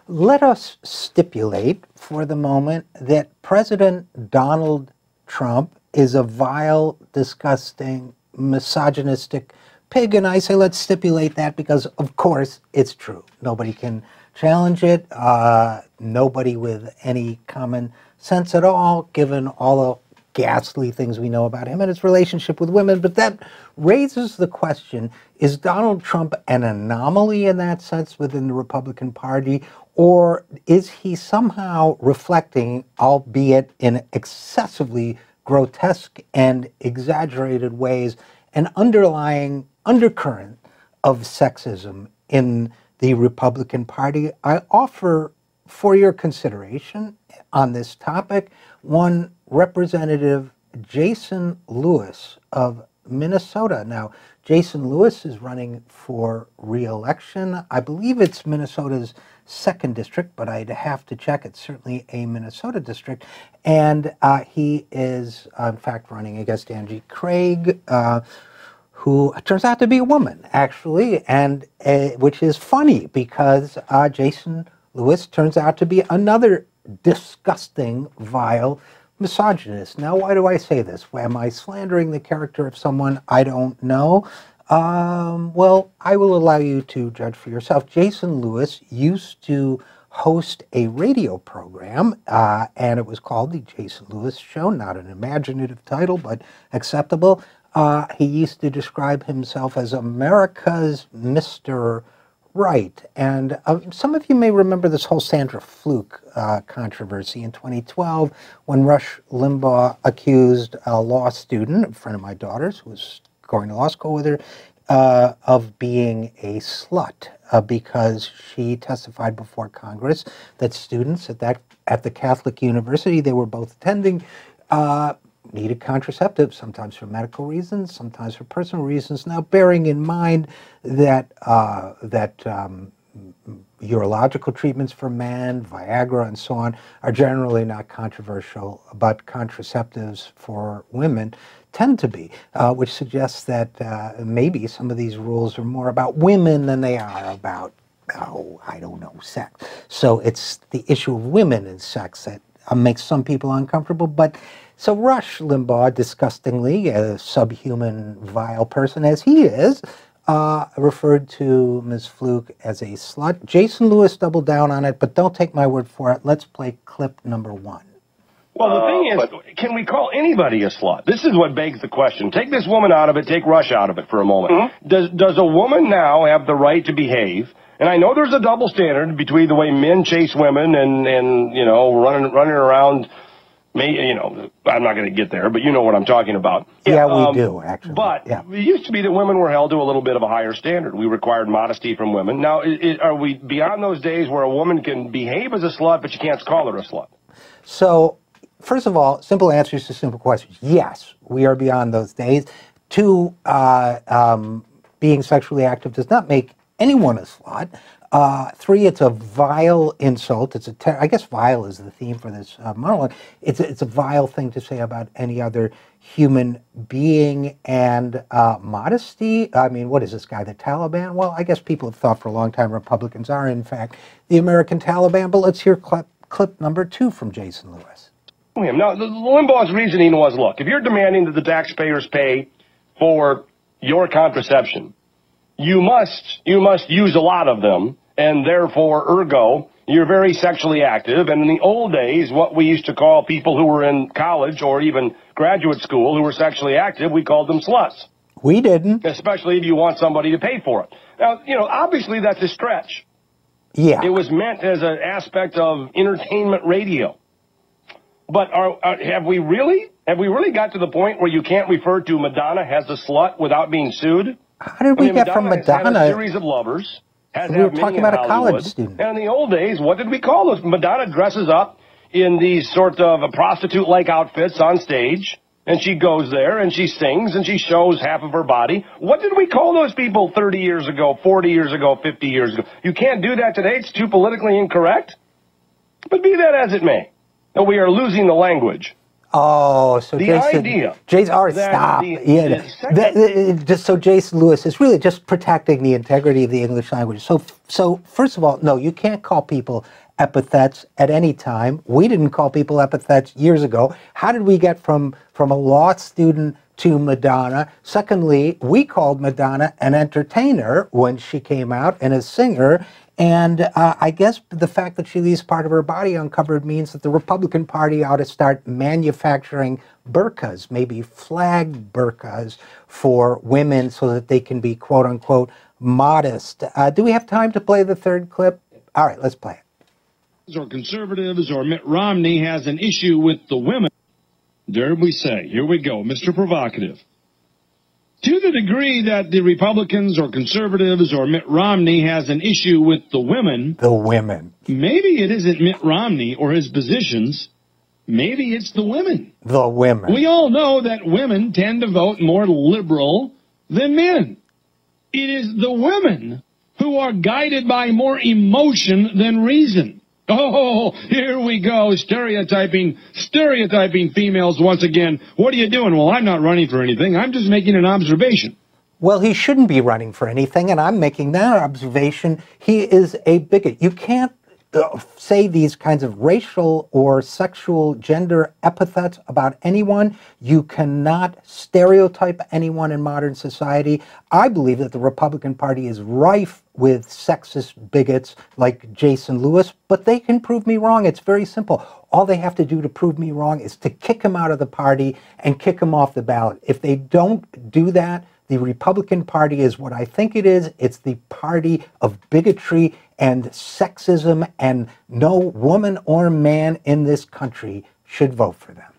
Let us stipulate for the moment that President Donald Trump is a vile, disgusting, misogynistic pig. And I say let's stipulate that because, of course, it's true. Nobody can challenge it. Nobody with any common sense at all, given all the ghastly things we know about him and his relationship with women. But that raises the question, is Donald Trump an anomaly in that sense within the Republican Party, or is he somehow reflecting, albeit in excessively grotesque and exaggerated ways, an underlying undercurrent of sexism in the Republican Party? I offer for your consideration on this topic one Representative Jason Lewis of Minnesota. Now, Jason Lewis is running for re-election. I believe it's Minnesota's 2nd district, but I'd have to check. It's certainly a Minnesota district. And he is, in fact, running against Angie Craig, who turns out to be a woman, actually, and which is funny because Jason Lewis turns out to be another disgusting, vile misogynist. Now, why do I say this? Am I slandering the character of someone I don't know? Well, I will allow you to judge for yourself. Jason Lewis used to host a radio program, and it was called The Jason Lewis Show, not an imaginative title, but acceptable. He used to describe himself as America's Mr. Right. And some of you may remember this whole Sandra Fluke controversy in 2012 when Rush Limbaugh accused a law student, a friend of my daughter's who was going to law school with her, of being a slut because she testified before Congress that students at the Catholic university they were both attending needed contraceptives, sometimes for medical reasons, sometimes for personal reasons. Now, bearing in mind that urological treatments for men, Viagra, and so on are generally not controversial, but contraceptives for women tend to be, which suggests that maybe some of these rules are more about women than they are about, I don't know, sex. So it's the issue of women and sex that makes some people uncomfortable. But so Rush Limbaugh, disgustingly, a subhuman, vile person as he is, referred to Ms. Fluke as a slut. Jason Lewis doubled down on it, but don't take my word for it. Let's play clip number 1. Well, the thing is, can we call anybody a slut? This is what begs the question. Take this woman out of it, take Rush out of it for a moment. Does a woman now have the right to behave? And I know there's a double standard between the way men chase women and you know, running around. You know, I'm not going to get there, but you know what I'm talking about. Yeah, we do, actually. But it used to be that women were held to a little bit of a higher standard. We required modesty from women. Now, are we beyond those days where a woman can behave as a slut, but you can't call her a slut? So, first of all, simple answers to simple questions. Yes, we are beyond those days. 2, being sexually active does not make anyone a slut. 3, it's a vile insult. It's I guess vile is the theme for this monologue. It's a vile thing to say about any other human being. And modesty, I mean, what is this guy, the Taliban? Well, I guess people have thought for a long time Republicans are, in fact, the American Taliban. But let's hear clip number 2 from Jason Lewis. Now, Limbaugh's reasoning was, look, if you're demanding that the taxpayers pay for your contraception, you must use a lot of them, and therefore, ergo, you're very sexually active. And in the old days, what we used to call people who were in college or even graduate school who were sexually active, we called them sluts. We didn't. Especially if you want somebody to pay for it. Now, you know, obviously that's a stretch. Yeah. It was meant as an aspect of entertainment radio. But have we really got to the point where you can't refer to Madonna as a slut without being sued? How did we get from Madonna? Has had a series of lovers. We were talking about a college student. And in the old days, what did we call those? Madonna dresses up in these sort of prostitute-like outfits on stage, and she goes there and she sings and she shows half of her body. What did we call those people 30 years ago, 40 years ago, 50 years ago? You can't do that today. It's too politically incorrect. But be that as it may, we are losing the language. Oh, so The Jason, idea Jason, all right, that stop. Just so Jason Lewis is really just protecting the integrity of the English language. So first of all, no, you can't call people epithets at any time. We didn't call people epithets years ago. How did we get from a law student to Madonna? Secondly, we called Madonna an entertainer when she came out and a singer. And I guess the fact that she leaves part of her body uncovered means that the Republican Party ought to start manufacturing burqas, maybe flag burqas for women so that they can be, quote unquote, modest. Do we have time to play the third clip? All right, let's play it. Or conservatives or Mitt Romney has an issue with the women. Dare we say, here we go, Mr. Provocative. To the degree that the Republicans or conservatives or Mitt Romney has an issue with the women, maybe it isn't Mitt Romney or his positions, maybe it's the women. The women. We all know that women tend to vote more liberal than men. It is the women who are guided by more emotion than reason. Oh, here we go, stereotyping females once again. What are you doing? Well, I'm not running for anything. I'm just making an observation. Well, he shouldn't be running for anything, and I'm making that observation. He is a bigot. You can't say these kinds of racial or sexual gender epithets about anyone. You cannot stereotype anyone in modern society. I believe that the Republican Party is rife with sexist bigots like Jason Lewis, but they can prove me wrong. It's very simple. All they have to do to prove me wrong is to kick him out of the party and kick him off the ballot. If they don't do that, the Republican Party is what I think it is. It's the party of bigotry and sexism, and no woman or man in this country should vote for them.